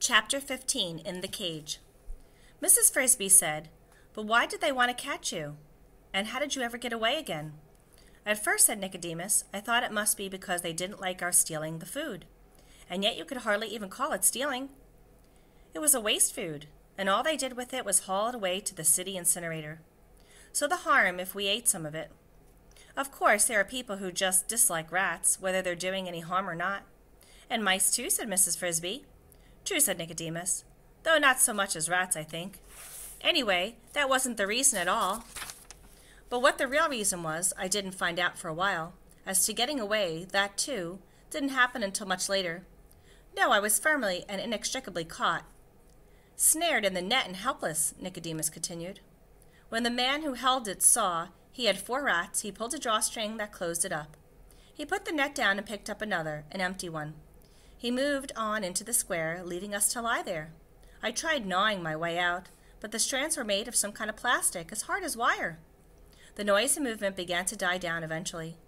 Chapter 15 in the Cage. Mrs. Frisby said, "But why did they want to catch you? And how did you ever get away again?" "At first," said Nicodemus, "I thought it must be because they didn't like our stealing the food. And yet you could hardly even call it stealing. It was a waste food, and all they did with it was haul it away to the city incinerator. So the harm if we ate some of it. Of course, there are people who just dislike rats, whether they're doing any harm or not." "And mice too," said Mrs. Frisby. "True," said Nicodemus, "though not so much as rats, I think. Anyway, that wasn't the reason at all. But what the real reason was, I didn't find out for a while. As to getting away, that, too, didn't happen until much later. No, I was firmly and inextricably caught. Snared in the net and helpless," Nicodemus continued. "When the man who held it saw he had 4 rats, he pulled a drawstring that closed it up. He put the net down and picked up another, an empty one. He moved on into the square, leaving us to lie there. I tried gnawing my way out, but the strands were made of some kind of plastic, as hard as wire. The noise and movement began to die down eventually.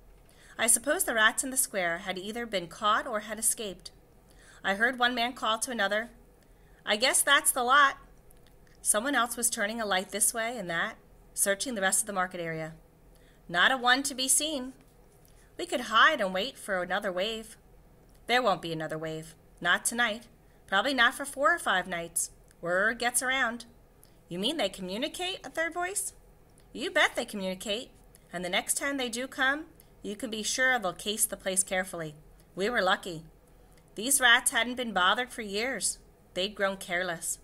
I suppose the rats in the square had either been caught or had escaped. I heard one man call to another, 'I guess that's the lot.' Someone else was turning a light this way and that, searching the rest of the market area. Not a one to be seen. We could hide and wait for another wave. There won't be another wave. Not tonight. Probably not for 4 or 5 nights. Word gets around." "You mean they communicate?" a third voice. "You bet they communicate. And the next time they do come, you can be sure they'll case the place carefully. We were lucky. These rats hadn't been bothered for years. They'd grown careless."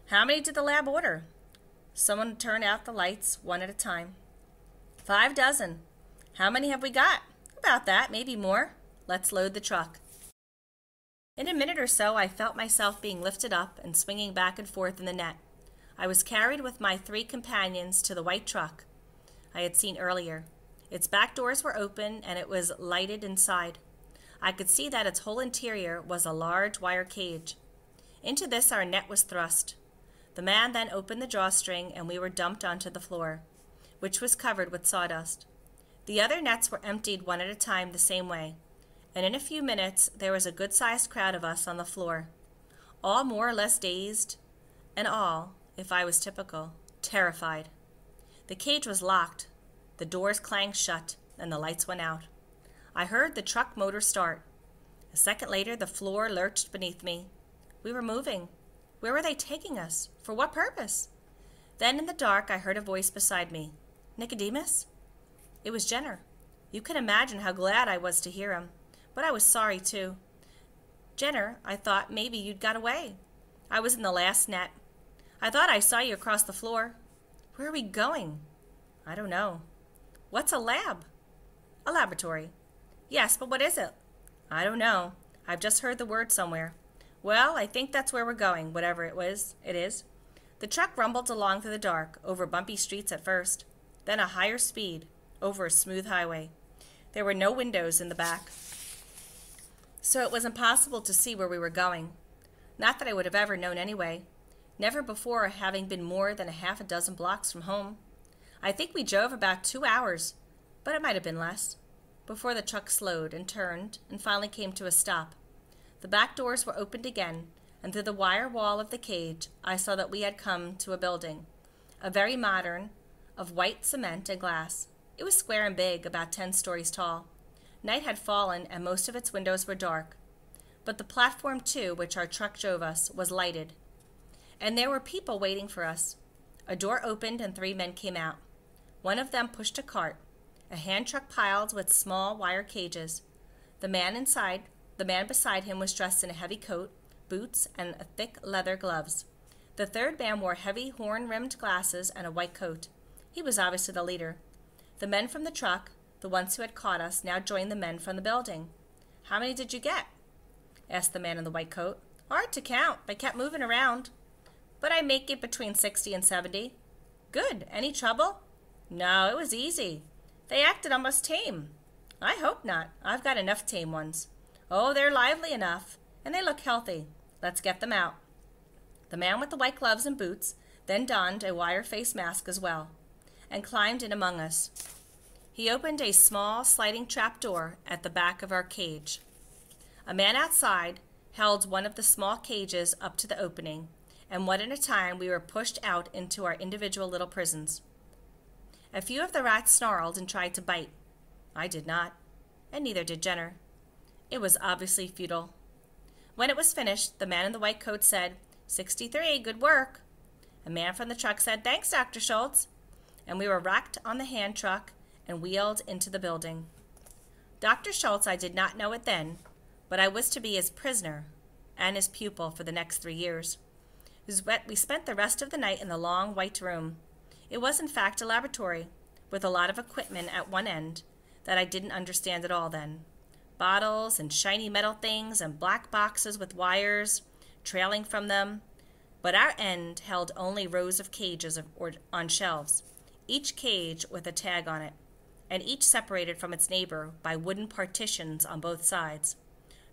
"How many did the lab order?" Someone turned out the lights, one at a time. 5 dozen. "How many have we got?" "About that, maybe more." "Let's load the truck." In a minute or so, I felt myself being lifted up and swinging back and forth in the net. I was carried with my 3 companions to the white truck I had seen earlier. Its back doors were open, and it was lighted inside. I could see that its whole interior was a large wire cage. Into this our net was thrust. The man then opened the drawstring, and we were dumped onto the floor, which was covered with sawdust. The other nets were emptied one at a time the same way, and in a few minutes there was a good-sized crowd of us on the floor, all more or less dazed, and all, if I was typical, terrified. The cage was locked, the doors clanged shut, and the lights went out. I heard the truck motor start. A second later the floor lurched beneath me. We were moving. Where were they taking us? For what purpose? Then in the dark I heard a voice beside me. "Nicodemus?" It was Jenner. You can imagine how glad I was to hear him, but I was sorry too. "Jenner, I thought maybe you'd got away. I was in the last net. I thought I saw you across the floor." "Where are we going?" "I don't know." "What's a lab?" "A laboratory." "Yes, but what is it?" "I don't know. I've just heard the word somewhere." "Well, I think that's where we're going, whatever it is." The truck rumbled along through the dark, over bumpy streets at first, then a higher speed, over a smooth highway. There were no windows in the back, so it was impossible to see where we were going. Not that I would have ever known anyway, never before having been more than 6 blocks from home. I think we drove about 2 hours, but it might have been less, before the truck slowed and turned and finally came to a stop. The back doors were opened again, and through the wire wall of the cage I saw that we had come to a building, a very modern, of white cement and glass. It was square and big, about 10 stories tall. Night had fallen, and most of its windows were dark. But the platform, too, which our truck drove us, was lighted. And there were people waiting for us. A door opened, and 3 men came out. One of them pushed a cart, a hand truck piled with small wire cages. The man beside him was dressed in a heavy coat, boots, and thick leather gloves. The third man wore heavy horn-rimmed glasses and a white coat. He was obviously the leader. The men from the truck, the ones who had caught us, now joined the men from the building. "How many did you get?" asked the man in the white coat. "Hard to count. They kept moving around. But I make it between 60 and 70. "Good. Any trouble?" "No, it was easy. They acted almost tame." "I hope not. I've got enough tame ones." "Oh, they're lively enough, and they look healthy. Let's get them out." The man with the white gloves and boots then donned a wire face mask as well, and climbed in among us. He opened a small sliding trap door at the back of our cage. A man outside, held one of the small cages up to the opening, and one at a time we were pushed out into our individual little prisons. A few of the rats snarled and tried to bite. I did not, and neither did Jenner. It was obviously futile. When it was finished, the man in the white coat said, 63, good work. A man from the truck said, thanks, Dr. Schultz. And we were racked on the hand truck and wheeled into the building. Dr. Schultz, I did not know it then, but I was to be his prisoner and his pupil for the next 3 years. We spent the rest of the night in the long white room. It was in fact a laboratory, with a lot of equipment at one end that I didn't understand at all then. Bottles and shiny metal things and black boxes with wires trailing from them, but our end held only rows of cages on shelves, each cage with a tag on it, and each separated from its neighbor by wooden partitions on both sides.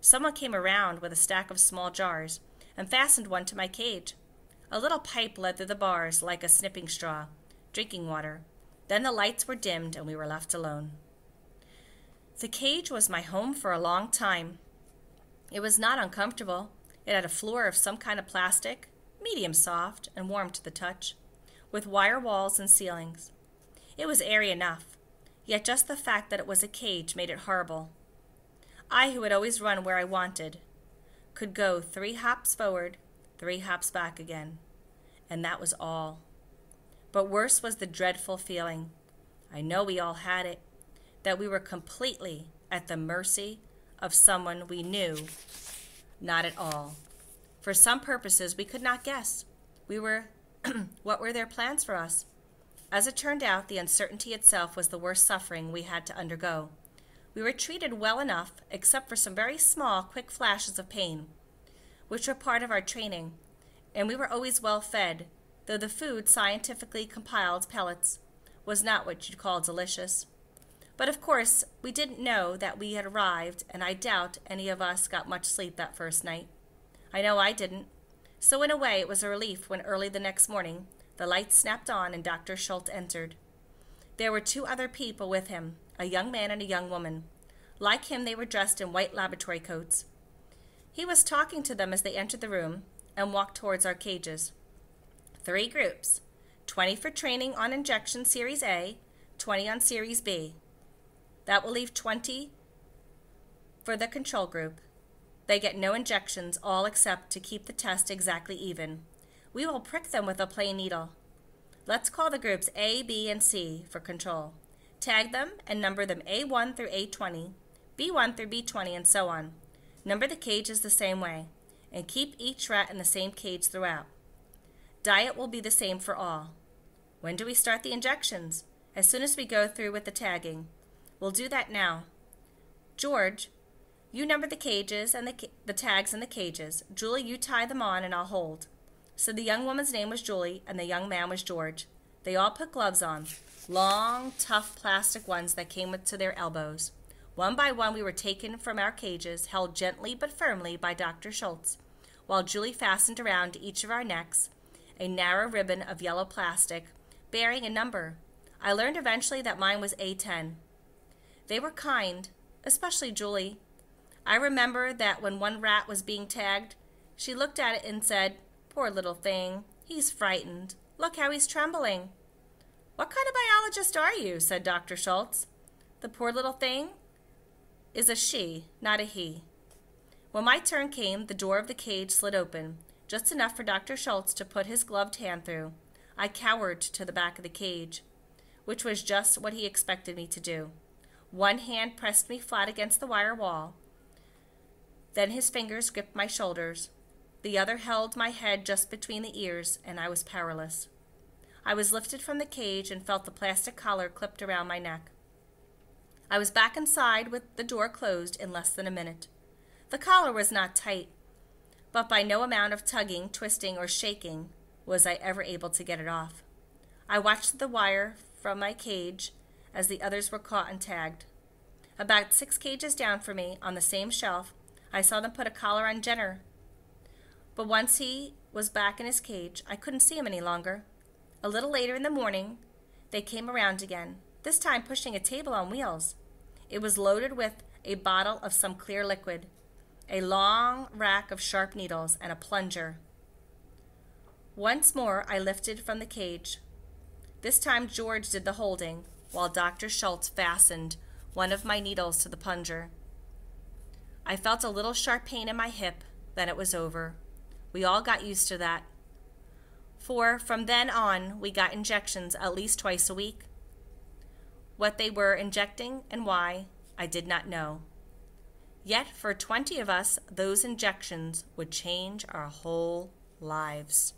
Someone came around with a stack of small jars and fastened one to my cage. A little pipe led through the bars like a snipping straw, drinking water. Then the lights were dimmed and we were left alone. The cage was my home for a long time. It was not uncomfortable. It had a floor of some kind of plastic, medium soft and warm to the touch, with wire walls and ceilings. It was airy enough, yet just the fact that it was a cage made it horrible. I, who had always run where I wanted, could go 3 hops forward, 3 hops back again, and that was all. But worse was the dreadful feeling, I know we all had it, that we were completely at the mercy of someone we knew not at all. For some purposes we could not guess. What were their plans for us? As it turned out, the uncertainty itself was the worst suffering we had to undergo. We were treated well enough, except for some very small, quick flashes of pain, which were part of our training, and we were always well fed, though the food, scientifically compiled pellets, was not what you'd call delicious. But of course, we didn't know that we had arrived, and I doubt any of us got much sleep that first night. I know I didn't. So in a way, it was a relief when early the next morning, the lights snapped on and Dr. Schultz entered. There were 2 other people with him, a young man and a young woman. Like him, they were dressed in white laboratory coats. He was talking to them as they entered the room and walked towards our cages. 3 groups, 20 for training on injection Series A, 20 on Series B. That will leave 20 for the control group. They get no injections, all except to keep the test exactly even. We will prick them with a plain needle. Let's call the groups A, B, and C for control. Tag them and number them A1 through A20, B1 through B20, and so on. Number the cages the same way, and keep each rat in the same cage throughout. Diet will be the same for all. When do we start the injections? As soon as we go through with the tagging. We'll do that now. George, you number the cages and the tags in the cages. Julie, you tie them on and I'll hold. So the young woman's name was Julie and the young man was George. They all put gloves on, long, tough plastic ones that came to their elbows. One by one we were taken from our cages, held gently but firmly by Dr. Schultz, while Julie fastened around each of our necks a narrow ribbon of yellow plastic bearing a number. I learned eventually that mine was A10. They were kind, especially Julie. I remember that when one rat was being tagged, she looked at it and said, "Poor little thing, he's frightened. Look how he's trembling." "What kind of biologist are you?" said Dr. Schultz. "The poor little thing is a she, not a he." When my turn came, the door of the cage slid open, just enough for Dr. Schultz to put his gloved hand through. I cowered to the back of the cage, which was just what he expected me to do. One hand pressed me flat against the wire wall. Then his fingers gripped my shoulders. The other held my head just between the ears, and I was powerless. I was lifted from the cage and felt the plastic collar clipped around my neck. I was back inside with the door closed in less than a minute. The collar was not tight, but by no amount of tugging, twisting, or shaking was I ever able to get it off. I watched the wire from my cage as the others were caught and tagged. About 6 cages down from me, on the same shelf, I saw them put a collar on Jenner. But once he was back in his cage, I couldn't see him any longer. A little later in the morning, they came around again, this time pushing a table on wheels. It was loaded with a bottle of some clear liquid, a long rack of sharp needles, and a plunger. Once more I lifted from the cage. This time George did the holding, while Dr. Schultz fastened one of my needles to the plunger. I felt a little sharp pain in my hip, then it was over. We all got used to that. For from then on, we got injections at least twice a week. What they were injecting and why, I did not know. Yet for 20 of us, those injections would change our whole lives.